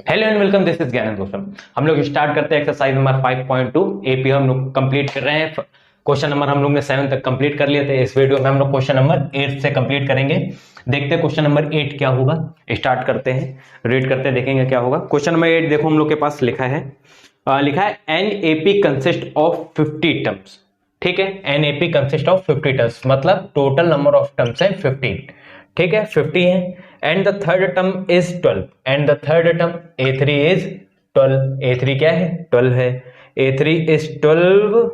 Hello and welcome, this is ज्ञान दोस्तों। हम लोग स्टार्ट करते हैं एक्सरसाइज नंबर 5.2 एपी हम लोग कंप्लीट कर रहे हैं। क्वेश्चन नंबर हम लोग ने 7 तक कंप्लीट कर लिए थे। इस वीडियो में हम लोग क्वेश्चन नंबर 8 से कंप्लीट करेंगे। देखते हैं क्वेश्चन नंबर 8 क्या होगा। स्टार्ट करते हैं, रीड करते हैं, देखेंगे क्या होगा। क्वेश्चन नंबर 8 देखो हम लोग के पास लिखा है an AP consist of 50 terms. ठीक है, an AP consist of 50 terms मतलब टोटल नंबर ऑफ टर्म्स है 15। ठीक है, 50 है। And the third term is 12 and the third term a3 is 12। a3 क्या है? 12 है। a3 is 12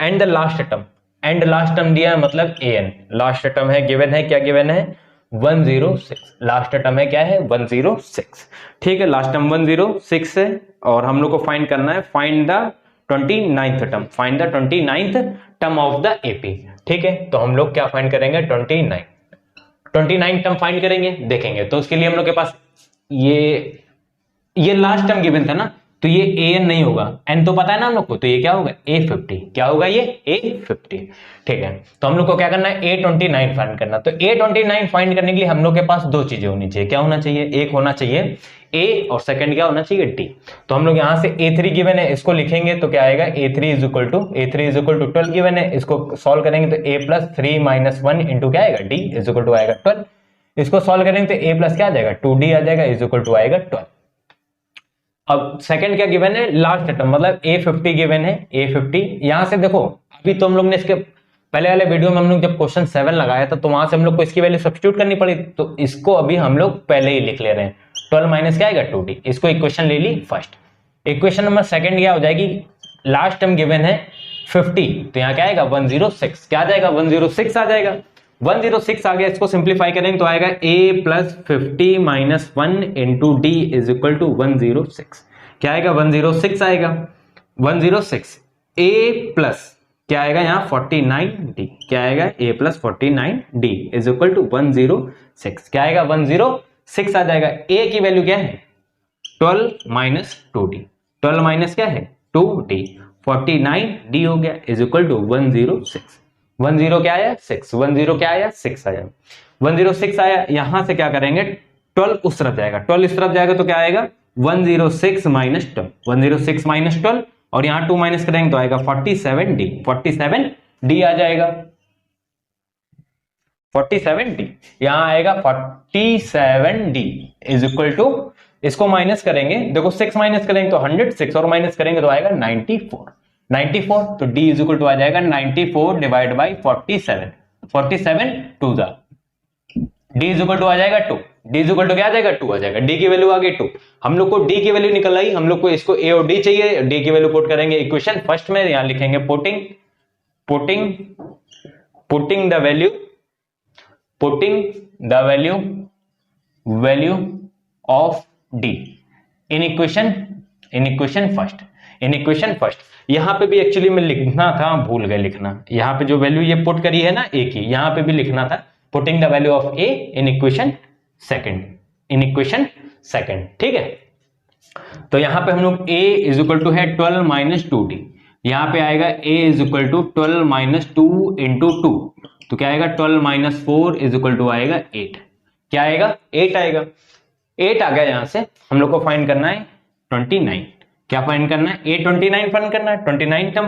and the last term दिया है मतलब an। लास्ट टर्म है, गिवन है, क्या गिवन है? 106। लास्ट टर्म है क्या है? 106। ठीक है, लास्ट टर्म 106 है और हम लोग को फाइंड करना है, find the 29th term, find the 29th term of the AP. ठीक है, तो हम लोग क्या फाइंड करेंगे? 29 टर्म फाइंड करेंगे, देखेंगे। तो उसके लिए हम लोग के पास ये लास्ट टर्म गिवन था ना, तो ये an नहीं होगा, n तो पता है ना हम लोग को, तो ये क्या होगा? a50। क्या होगा ये? a50। ठीक है, तो हम लोग को क्या करना है? a29 फाइंड करना। तो a29 फाइंड करने के लिए हम लोग के पास दो चीजें होनी चाहिए। क्या होना चाहिए? एक होना चाहिए a और सेकंड क्या होना चाहिए? d। तो हम लोग यहां से a3 गिवन है, इसको लिखेंगे तो क्या आएगा? a3 is equal to 12 given है, इसको सॉल्व करेंगे तो a प्लस 3 माइनस 1 इंटू क्या आएगा? d इज इक्वल टू आएगा 12। इसको सॉल्व करेंगे तो a प्लस क्या आ जाएगा? 2d आ जाएगा, इज इक्वल टू आएगा 12। अब सेकंड क्या गिवन है? लास्ट टर्म मतलब a50 गिवन है, a50। यहां से देखो, अभी तो हम लोग ने इसके पहले वाले वीडियो में हम लोग जब क्वेश्चन 7 लगाया था तो वहां से हम लोग को इसकी वैल्यू सब्स्टिट्यूट करनी पड़ी, तो इसको अभी हम लोग पहले ही लिख ले रहे हैं। 12 माइनस क्या आएगा? 2d। इसको इक्वेशन ले ली फर्स्ट। इक्वेशन नंबर सेकंड क्या हो जाएगी? लास्ट टर्म गिवन है 50, तो यहाँ क्या आएगा? 106। क्या आ जाएगा? 106 आ जाएगा। 106 आ गया, इसको सिंप्लीफाई करेंगे तो आएगा a plus 50 minus 1 into D is equal to 106। क्या आएगा? 106 आएगा। 106 a प्लस क्या आएगा यहाँ? 49d। क्या आएगा? a plus 49d is equal to 106। क्या आएगा? 106 आ जाएगा। a की वैल्यू क्या है? 12 माइनस 2d। 12 माइनस क्या है? 2d। 49d हो गया इज इक्वल टू 106। 10 क्या आया? 6। 10 क्या आया? 6 आया। 106 आया, यहां से क्या करेंगे? 12 उस तरफ जाएगा, 12 इस तरफ जाएगा तो क्या आएगा? 106 माइनस 12। 106 माइनस 12 और यहां 2 माइनस करेंगे तो आएगा 47d। 47d आ जाएगा। 47d यहां आएगा 47d इज इक्वल टू, इसको माइनस करेंगे, देखो 6 माइनस करेंगे तो 106 और माइनस करेंगे तो आएगा 94। तो d इज इक्वल टू आ जाएगा 94 divide by 47। 47 to the d is equal to आ जाएगा 2। d इज इक्वल टू क्या आ जाएगा? 2 आ जाएगा। d की वैल्यू आ गई 2। हम लोग को d की वैल्यू निकल आई, हम लोग को इसको a और d चाहिए। d की वैल्यू पुट करेंगे इक्वेशन फर्स्ट में, यहां लिखेंगे putting the value of d in equation first. यहां पे भी एक्चुअली में लिखना था, भूल गए लिखना। यहां पे जो वैल्यू ये पुट करी है ना a की, यहां पे भी लिखना था putting the value of a in equation second. ठीक है, तो यहां पे हम लोग a इज इक्वल टू है 12 माइनस 2d। यहां पे आएगा a is equal to 12 minus 2 into 2, तो क्या आएगा? 12 माइनस 4 इज इक्वल टू आएगा 8। क्या आएगा? 8 आएगा। 8 आ गया। यहां से हम लोग को फाइंड करना है 29। क्या फाइंड करना है? a29 फाइंड करना है। 29 टर्म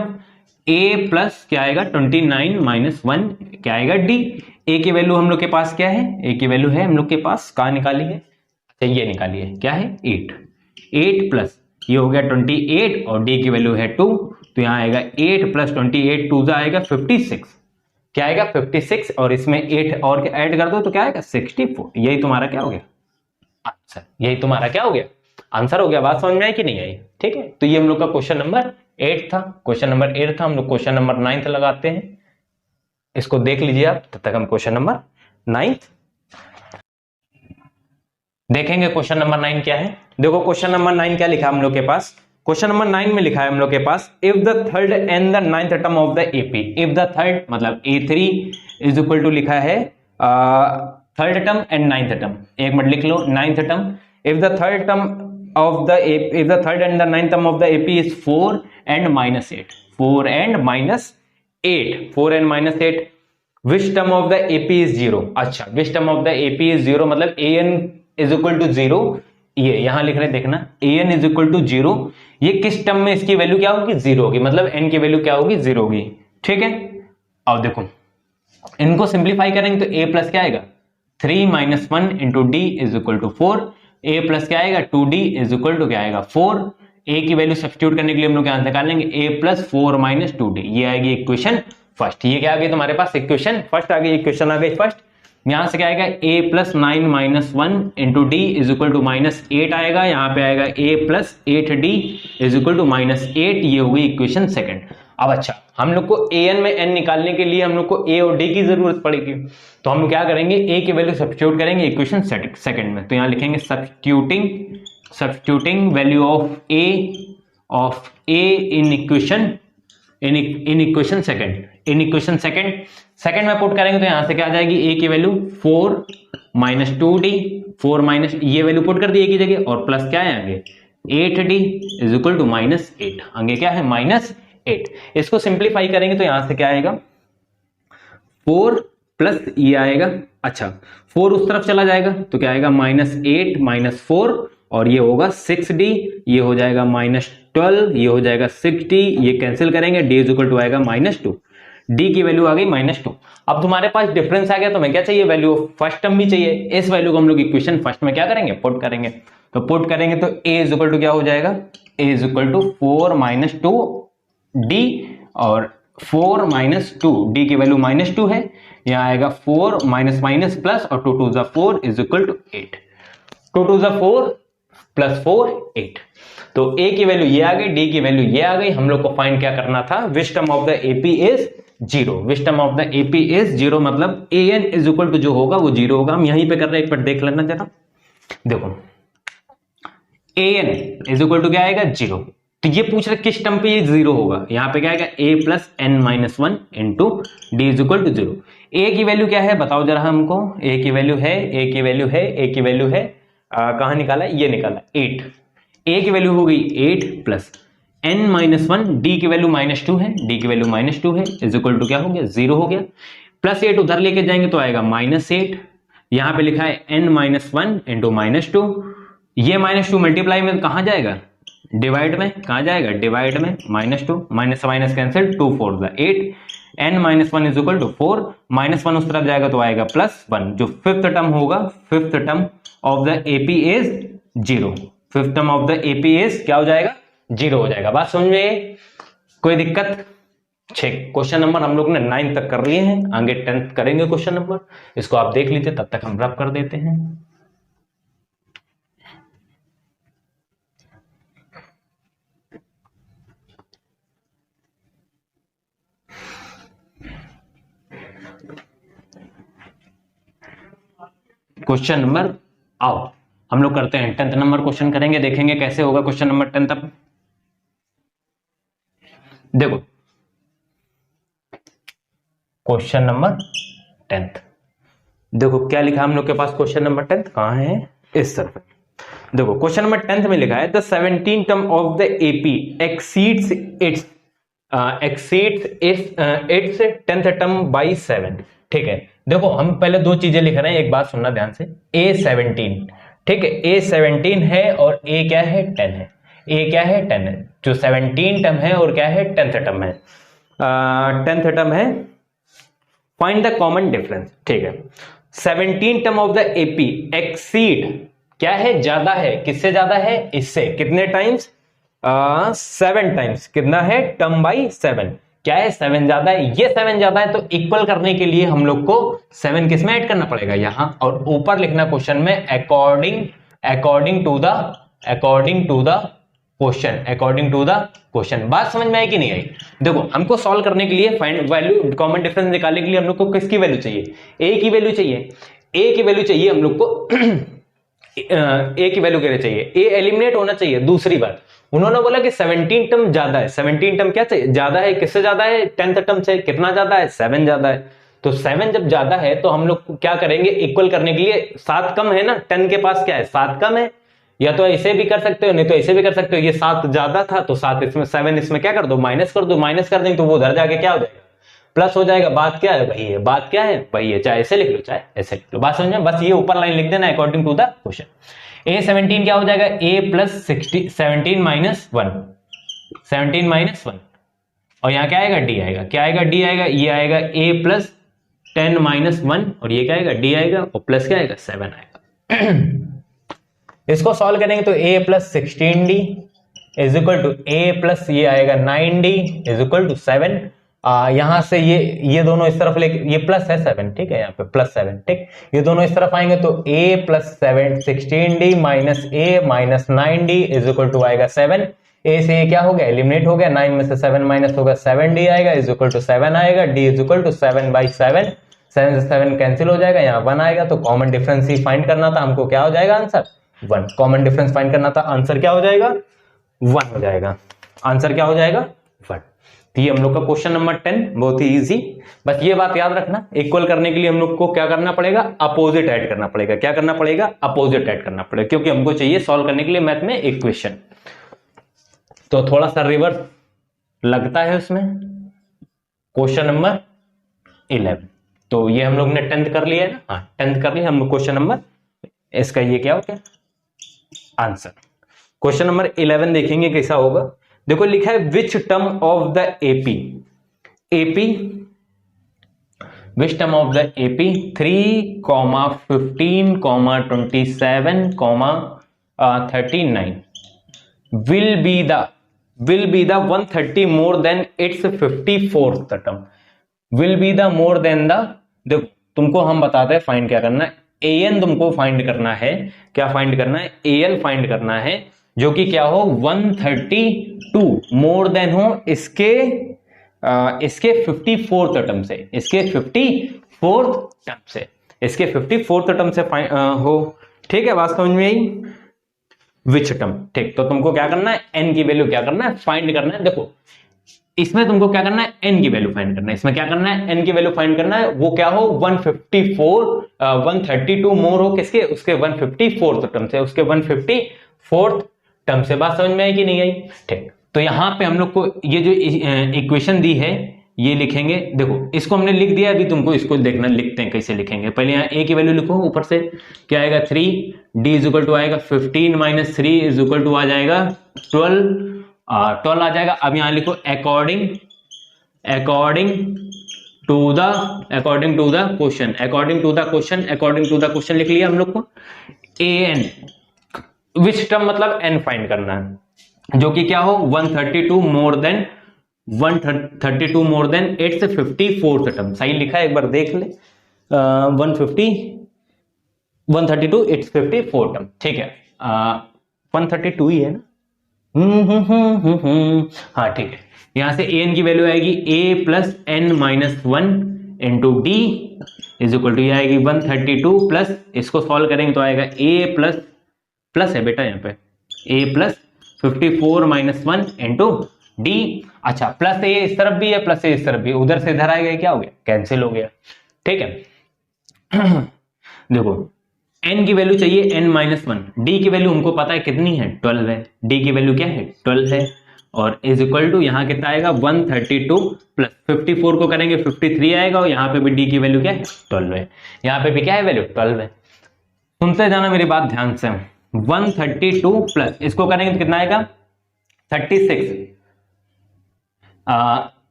a प्लस क्या आएगा? 29 माइनस 1 क्या आएगा? d। a की वैल्यू हम लोग के पास क्या है? a की वैल्यू है हम लोग के पास, कहां निकाली है? अच्छा, ये निकाली है। क्या है? 8 प्लस ये हो गया 28 और d की वैल्यू है 2, तो यहां आएगा 8 प्लस 28 2 आएगा 56। क्या आएगा? 56 और इसमें 8 और ऐड कर दो तो क्या आएगा? 64। यही तुम्हारा क्या हो गया? आंसर। यही तुम्हारा क्या हो गया? आंसर हो गया। बात समझ में आई कि नहीं आई? ठीक है, तो ये हम लोग का क्वेश्चन नंबर 8 था। हम लोग क्वेश्चन नंबर 9 लगाते हैं। इसको देख लीजिए आप, तब तक हम क्वेश्चन नंबर 9 देखेंगे। क्वेश्चन नंबर 9 क्या है? देखो क्वेश्चन नंबर 9 क्या लिखा है हम लोग के पास। क्वेश्चन नंबर 9 में लिखा है हम लोग के पास, if the third and the ninth term of the AP. If the third मतलब a3 इज इक्वल टू लिखा है third term and ninth term. एक मिनट लिख लो, ninth term. If the third term of the if the third and the ninth term of the AP is 4 and minus 8, 4 and minus 8, which term of the AP is 0? अच्छा, which term of the AP is 0 मतलब an is equal to 0, ये यहां लिख रहे हैं, देखना an is equal to 0, ये किस टर्म में इसकी वैल्यू क्या होगी, 0 होगी, मतलब n की वैल्यू क्या होगी, 0 होगी। ठीक है, अब देखो इनको सिंप्लीफाई करेंगे तो a प्लस क्या आएगा, 3 minus 1 into D is equal to 4, a plus क्या आएगा 2d इज इक्वल टू क्या आएगा 4, a की वैल्यू सब्स्टिट्यूट करने के लिए हम लोग क्या निकाल लेंगे, a प्लस 4 माइनस 2d, ये आएगी इक्वेशन फर्स्ट। ये क्या आ गई तुम्हारे पास, इक्वेशन फर्स्ट आ गई, इक्वेशन आ गई फर्स्ट। यहां से क्या आएगा, a plus 9 minus 1 into D is equal to minus 8 आएगा, यहाँ पे आएगा a plus 8d is equal to minus 8, ये हो गई इक्वेशन सेकंड। अब अच्छा, हम लोग को an में n निकालने के लिए हम लोग को a और d की जरूरत पड़ेगी, तो हम लोग क्या करेंगे, a की वैल्यू सब्स्टिट्यूट करेंगे इक्वेशन सेकंड में, तो यहां लिखेंगे substituting value of a in equation second में पुट करेंगे तो यहां से क्या आ जाएगी, a की वैल्यू 4 माइनस 2d, 4 माइनस ये वैल्यू पुट कर दी a की जगह, और प्लस क्या है आगे 8d is equal to minus 8, आगे क्या है माइनस 8। इसको सिंप्लीफाई करेंगे तो यहां से क्या आएगा, 4 प्लस ये आएगा, अच्छा 4 उस तरफ चला जाएगा तो क्या आएगा माइनस 8 माइनस 4, और ये होगा 6d, ये हो जाएगा माइनस 12, ये हो जाएगा 6d, ये कैंसिल करेंगे, d इज इक्वल टू आएगा माइनस 2, d की वैल्यू आ गई माइनस 2। अब तुम्हारे पास डिफरेंस आ गया, तो मैं क्या चाहिए, वैल्यू ऑफ फर्स्ट टर्म भी चाहिए, इस वैल्यू को हम लोग इक्वेशन फर्स्ट में क्या करेंगे, पुट करेंगे, तो पुट करेंगे तो a इज इक्वल टू क्या हो जाएगा, a is equal to 4 minus 2d, और 4 माइनस 2, d की वैल्यू माइनस 2 है, यहाँ आएगा 4 माइनस माइनस प्लस, और 2 to 4 is equal to 8, 2 to 4 plus 4 8, तो a की वैल्यू ये आ गई, d की वैल्यू ये आ गई। हम लोग को फाइंड क्या करना था, which term of the AP is 0, which term of the AP is 0, मतलब an इज इक्वल टू जो होगा वो 0 होगा। हम यहीं पे कर रहे हैं, एक बार देख लेना जरा, देखो an इज इक्वल टू क्या आएगा 0, तो ये पूछ रहे किस टर्म पे ये 0 होगा, यहाँ पे क्या आएगा a plus n minus 1 into D is equal to 0। a की वैल्यू क्या है बताओ जरा हमको, a की वैल्यू है कहां निकाला, ये निकाला 8, a की वैल्यू हो गई 8 प्लस n माइनस 1, d की वैल्यू माइनस 2 है, d की वैल्यू माइनस 2 है, इज इक्वल टू क्या हो गया 0 हो गया, प्लस 8 उधर लेके जाएंगे तो आएगा माइनस 8, यहां पे लिखा है n माइनस 1 इंटू माइनस 2, ये माइनस 2 मल्टीप्लाई में कहां जाएगा, डिवाइड में, कहां जाएगा डिवाइड में, minus 2 minus minus cancel, 2 4 8, n minus 1 is equal to 4, minus 1 उस तरफ जाएगा तो आएगा प्लस 1, जो फिफ्थ टर्म होगा, fifth term of the AP is 0, fifth term of the AP is क्या हो जाएगा 0 हो जाएगा। बात समझ में, कोई दिक्कत। 6 क्वेश्चन नंबर हम लोग ने 9 तक कर लिए हैं, आगे 10th करेंगे क्वेश्चन नंबर, इसको आप देख लीजिए, तब तक हम रब कर देते हैं। क्वेश्चन नंबर आओ हम लोग करते हैं 10th नंबर क्वेश्चन करेंगे, देखेंगे कैसे होगा क्वेश्चन नंबर 10 तक। देखो क्वेश्चन नंबर 10th, देखो क्या लिखा हम लोग के पास, क्वेश्चन नंबर 10th कहां है, इस तरफ। देखो क्वेश्चन नंबर 10th में लिखा है the 17th term of the AP exceeds its 10th term by 7। ठीक है, देखो हम पहले दो चीजें लिख रहे हैं, एक बात सुनना ध्यान से, A17, ठीक है, A17 है और A क्या है 10 है, A क्या है 10 है, जो 17 टर्म है और क्या है 10th टर्म है, 10th टर्म है, फाइंड द कॉमन डिफरेंस। ठीक है, 17 term of the AP exceed क्या है, ज्यादा है, किससे ज्यादा है, इससे, कितने टाइम्स, 7 टाइम्स, कितना है टर्म बाई 7, क्या है 7 ज्यादा है, ये 7 ज्यादा है, तो इक्वल करने के लिए हम लोग को 7 किस में ऐड करना पड़ेगा यहां, और ऊपर लिखना क्वेश्चन में अकॉर्डिंग टू द क्वेश्चन। बात समझ में आई कि नहीं आई। देखो हमको सॉल्व करने के लिए फाइंड वैल्यू कॉमन डिफरेंस निकालने के लिए हम लोग को किसकी वैल्यू चाहिए, a की वैल्यू चाहिए हम लोग को a की वैल्यू क्या चाहिए, a एलिमिनेट होना चाहिए। दूसरी बात उन्होंने बोला कि 17 टर्म ज्यादा है, 17 टर्म क्या चाहिए, ज्यादा है, किससे ज्यादा है 10th टर्म से, कितना ज्यादा है 7 ज्यादा है, तो 7 जब ज्यादा है तो हम लोग क्या करेंगे, इक्वल करने के लिए 7 कम है ना, 10 के पास क्या है 7 कम है, या तो ऐसे भी कर सकते हो नहीं तो ऐसे भी कर सकते हो, ये 7 ज्यादा था तो 7 इसमें 7 इसमें क्या कर दो माइनस कर दो, माइनस कर देंगे तो वो उधर जाके क्या हो जाएगा प्लस हो जाएगा, बात क्या है वही है, बात क्या है वही है, चाहे ऐसे लिख लो चाहे ऐसे लिख लो, बात समझ में, बस ये ऊपर लाइन लिख देना according to the question. A17 क्या हो जाएगा, A प्लस 17 माइनस 1, 17 माइनस 1, और यहाँ क्या आएगा D आएगा, क्या आएगा D आएगा, ये आएगा A प्लस 10 माइनस 1, और ये क्या आएगा D आएगा, और प्लस क्या आएगा 7 आएगा। इसको सॉल्व करेंगे तो A plus 16D is equal to A plus ये आएगा 9D इज इक्वल टू 7। यहां से ये दोनों इस तरफ लेके, ये प्लस है 7, ठीक है, यहाँ पे प्लस 7, ठीक, ये दोनों इस तरफ आएंगे तो A plus 16D minus A minus 9D is equal to आएगा 7। A से ये क्या हो गया, एलिमिनेट हो गया, 9 में से 7 माइनस होगा 7D आएगा इज इक्वल टू 7 आएगा, D इज इक्वल टू 7/7, 7 से 7 कैंसिल हो जाएगा, यहाँ 1 आएगा, तो कॉमन डिफरेंस ही फाइंड करना था हमको, क्या हो जाएगा आंसर 1, कॉमन डिफरेंस फाइंड करना था, आंसर क्या हो जाएगा 1 हो जाएगा, आंसर क्या हो जाएगा 1। तो ये हम लोग का क्वेश्चन नंबर 10 बहुत ही इजी। बस ये बात याद रखना, इक्वल करने के लिए हम लोग को क्या करना पड़ेगा, अपोजिट ऐड करना पड़ेगा, क्या करना पड़ेगा, अपोजिट ऐड करना पड़ेगा, क्योंकि हमको चाहिए सॉल्व करने के लिए मैथ में इक्वेशन, तो थोड़ा सा रिवर्स लगता है उसमें। क्वेश्चन नंबर 11, तो ये हम लोग ने 10th कर लिया है ना, हाँ 10th कर लिया हम लोग, क्वेश्चन नंबर इसका ये क्या हो गया आंसर। क्वेश्चन नंबर 11 देखेंगे कैसा होगा। देखो लिखा है which term of the AP, which term of the AP 3, 15, 27, 39 will be the 130 more than its 54th term, will be the more than the, देखो तुमको हम बताते हैं फाइंड क्या करना है, an तुमको फाइंड करना है, क्या फाइंड करना है, an फाइंड करना है, जो कि क्या हो 132 मोर देन हो इसके 54th टर्म से, इसके 54th टर्म से, इसके 54th टर्म से हो, ठीक है, बात समझ में आई, विच टर्म, ठीक, तो तुमको क्या करना है, n की वैल्यू क्या करना है, फाइंड करना है। देखो इसमें तुमको क्या करना है, n की वैल्यू फाइंड करना है, इसमें क्या करना है, n की वैल्यू फाइंड करना है, वो क्या हो 132 मोर हो किसके, उसके 154th टर्म से, उसके 154th टर्म से, बात समझ में आई कि नहीं आई, ठीक। तो यहां पे हम लोग को ये जो इक्वेशन दी है ये लिखेंगे, देखो इसको हमने लिख दिया, अभी तुमको इसको देखना, लिखते हैं कैसे लिखेंगे, पहले यहाँ a की वैल्यू लिखो, ऊपर से क्या आएगा 3, d इज इक्वल टू आएगा 15 माइनस 3 इज इक्वल टू आ जाएगा 12 आ जाएगा। अब यहाँ लिखो according to the question, according to the question लिख लिया हम लोग को। an विच टर्म मतलब n फाइंड करना है, जो कि क्या हो 132 more than it's 54th term, सही लिखा है एक बार देख ले, 132 इट्स 54 टर्म, ठीक है, 132 ही है ना, हाँ ठीक है। यहां से an की वैल्यू आएगी a plus n minus 1 into D is equal to, ये आएगी 132 प्लस, इसको सॉल्व करेंगे तो आएगा a प्लस है बेटा यहाँ पे a plus 54 minus 1 into D, अच्छा प्लस ए इस तरफ भी है, प्लस ए इस तरफ भी, उधर से इधर आएगा, क्या हो गया कैंसिल हो गया, ठीक है। देखो n की वैल्यू चाहिए n माइनस 1, d की वैल्यू हमको पता है कितनी है 12 है, d की वैल्यू क्या है 12 है, और इज इक्वल टू यहाँ कितना आएगा 132 प्लस 54 को करेंगे 53 आएगा, और यहाँ पे भी d की वैल्यू क्या है 12 है, यहाँ पे भी क्या है वैल्यू 12 है। सुनते जाना मेरी बात ध्यान से, 132 प्लस इसको करेंगे तो कितना आएगा 36,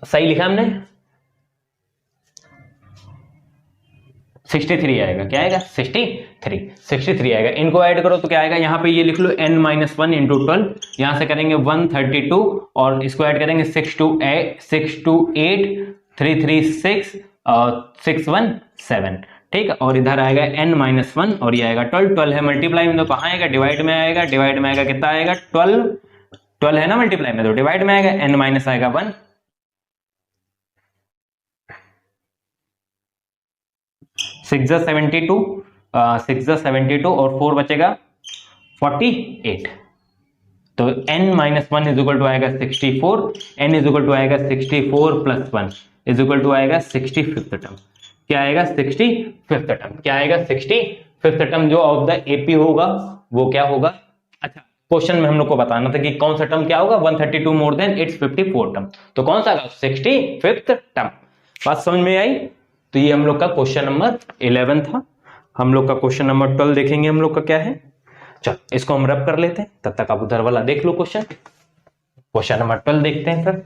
सही लिखा हमने 63 आएगा, क्या आएगा 63 आएगा, इनको ऐड करो तो क्या आएगा, यहाँ पे ये लिख लो n माइनस 1 इंटू 12, यहां से करेंगे 132 और इसको ऐड करेंगे 628 336 617, ठीक है, और इधर आएगा n माइनस 1 और ये आएगा 12 है, मल्टीप्लाई में तो कहाँ आएगा डिवाइड में आएगा, डिवाइड में आएगा कितना आएगा 12 है ना, मल्टीप्लाई में तो डिवाइड में आएगा, n माइनस आएगा 1, 6 जा 72 और 4 बचेगा 48, तो n minus 1 is equal to आएगा 64, n इज इक्वल टू आएगा 64 प्लस 1 इज इक्वल टू आएगा 65th टर्म, क्या आएगा 65th टर्म, क्या आएगा 65th टर्म जो ऑफ द एपी होगा वो क्या होगा। अच्छा क्वेश्चन में हम लोग को बताना था कि कौन सा टर्म क्या होगा, 132 मोर देन इट्स 54 टर्म, तो कौन सा 65th टर्म। बात समझ में आई। तो ये हम लोग का क्वेश्चन नंबर 11 था। हम लोग का क्वेश्चन नंबर 12 देखेंगे हम लोग का क्या है। चल इसको हम रब कर लेते हैं, तब तक आप उधर वाला देख लो क्वेश्चन नंबर 12 देखते हैं फिर।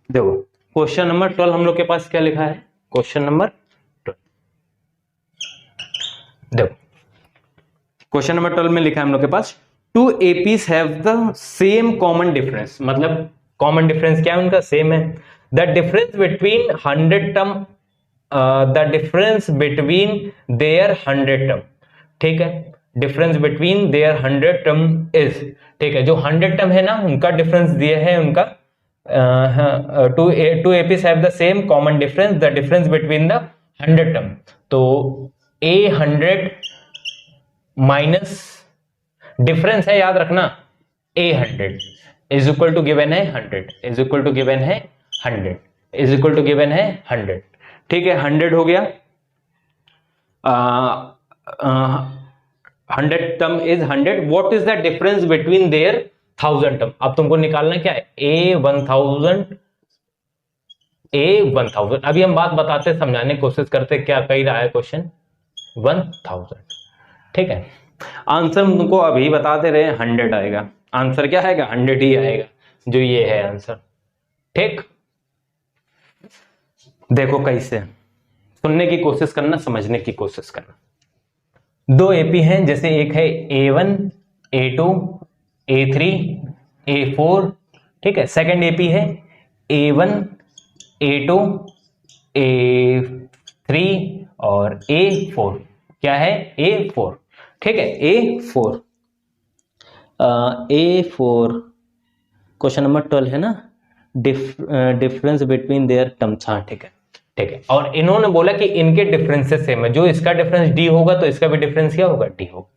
देखो क्वेश्चन नंबर 12 हम लोग के पास क्या लिखा है, क्वेश्चन नंबर 12 देखो क्वेश्चन नंबर 12 में लिखा है हम लोग के पास, two APs have the same common difference, मतलब कॉमन डिफरेंस क्या है उनका, सेम है। The difference between 100 term, the difference between their 100 term, ठीक है, difference between their 100 term is, ठीक है, जो 100 टर्म है ना उनका डिफरेंस दिया है उनका, two APs have the same common difference, the difference between the 100 term, तो ए 100 माइनस डिफरेंस है, याद रखना, A 100 is equal to given है 100, इज इक्वल टू गिवन है 100, इज इक्वल टू गिवन है 100, ठीक है, 100 हो गया। 100 term is 100, what is the difference between there 1000 term. अब तुमको निकालना क्या है, ए 1000, अभी हम बात बताते समझाने की कोशिश करते, क्या कही रहा है क्वेश्चन, 1000, ठीक है। आंसर तुमको अभी बताते रहे 100 आएगा, आंसर क्या आएगा 100 ही आएगा, जो ये है आंसर, ठीक। देखो कैसे, सुनने की कोशिश करना, समझने की कोशिश करना। दो एपी हैं, जैसे एक है A1 A2 A3 A4, ठीक है। सेकंड एपी है A1 A2 A3 और A4, क्या है A4, ठीक है, A4 क्वेश्चन नंबर 12 है ना, डिफरेंस बिटवीन देयर टर्म्स, हाँ ठीक है, ठीक है। और इन्होंने बोला कि इनके डिफरेंसेस सेम है, जो इसका डिफरेंस डी होगा तो इसका भी डिफरेंस क्या होगा, डी होगा।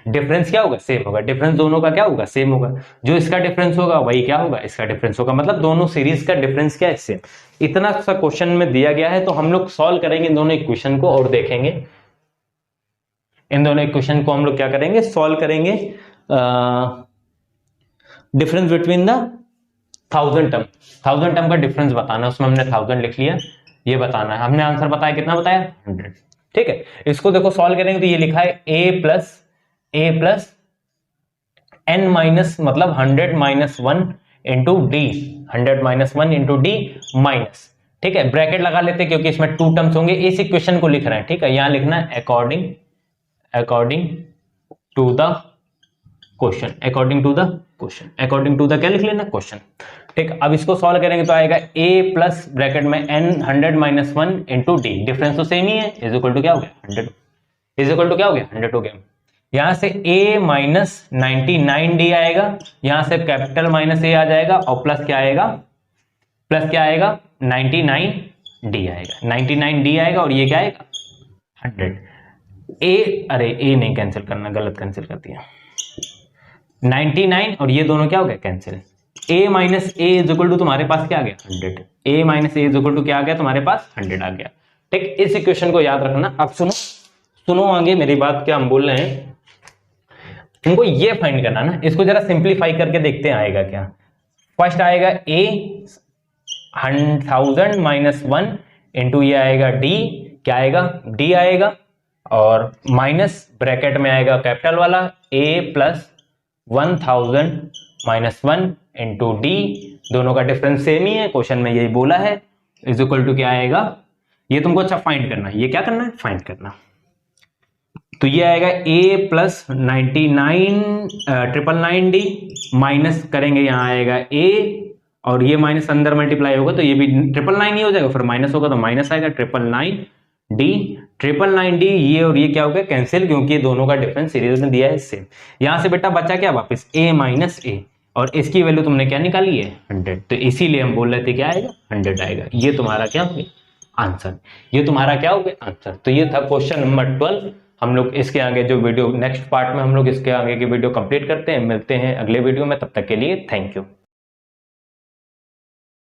डिफरेंस क्या होगा, सेम होगा, डिफरेंस दोनों का क्या होगा, सेम होगा। जो इसका डिफरेंस होगा वही क्या होगा, इसका डिफरेंस होगा, मतलब दोनों सीरीज का डिफरेंस क्या है, सेम। इतना सा क्वेश्चन में दिया गया है, तो हम लोग सॉल्व करेंगे इन दोनों इक्वेशन को और देखेंगे, इन दोनों इक्वेशन को हम लोग क्या करेंगे, सॉल्व करेंगे। Difference between the 1000 term, 1000 term का डिफरेंस बताना, उसमें हमने 1000 लिख लिया, ये बताना है। हमने आंसर बताया, कितना बताया 100, ठीक है। इसको देखो सॉल्व करेंगे तो ये लिखा है a प्लस n माइनस, मतलब 100 minus 1 into D, 100 minus 1 into D minus, ठीक है, ब्रैकेट लगा लेते हैं क्योंकि इसमें 2 टर्म्स होंगे। इस इक्वेशन को लिख रहे हैं, ठीक है, यहां लिखना है according to the question, according to the question, according to the क्या लिख लेना, क्वेश्चन, ठीक। अब इसको सॉल्व करेंगे तो आएगा a प्लस ब्रैकेट में n 100 minus 1 into D, difference तो सेम ही है, इज इक्वल टू क्या हो गया 100, इज इक्वल टू क्या हो गया 100 हो गया। यहां से a माइनस 99d आएगा, यहां से कैपिटल माइनस a आ जाएगा और प्लस क्या आएगा, 99d आएगा, 99d आएगा और ये क्या आएगा 100। अरे a नहीं कैंसिल करना, गलत कैंसिल कर दिया, 99 और ये दोनों क्या हो गया cancel. a minus A is equal to तुम्हारे पास क्या आ गया 100, a minus A is equal to क्या आ गया तुम्हारे पास 100 आ गया, ठीक। इस इक्वेशन को याद रखना। अब सुनो आगे मेरी बात, क्या हम बोल रहे हैं, तुमको ये फाइंड करना ना, इसको जरा सिंप्लीफाई करके देखते हैं आएगा क्या। फर्स्ट आएगा a 1000 माइनस 1 इंटू ये आएगा d, क्या आएगा d आएगा, और माइनस ब्रैकेट में आएगा कैपिटल वाला a plus 1000 minus 1 into D, दोनों का डिफरेंस सेम ही है, क्वेश्चन में यही बोला है, इज इक्वल टू क्या आएगा, ये तुमको अच्छा फाइंड करना है, ये क्या करना है फाइंड करना। तो ये आएगा a प्लस 999d माइनस करेंगे, यहाँ आएगा a और ये माइनस अंदर मल्टीप्लाई होगा तो ये भी 999 ही हो जाएगा, फिर माइनस होगा तो माइनस आएगा 999d, ये और ये क्या हो गया कैंसिल, क्योंकि ये दोनों का डिफरेंस सीरीज में दिया है सेम। यहां से बेटा बचा क्या वापस a माइनस ए, और इसकी वैल्यू तुमने क्या निकाली है 100, तो इसीलिए हम बोल रहे थे क्या आएगा 100 आएगा। ये तुम्हारा क्या हो गया आंसर, ये तुम्हारा क्या हो गया आंसर। तो ये था क्वेश्चन नंबर 12 हम लोग इसके आगे जो वीडियो नेक्स्ट पार्ट में हम लोग इसके आगे की वीडियो कंप्लीट करते हैं, मिलते हैं अगले वीडियो में, तब तक के लिए थैंक यू।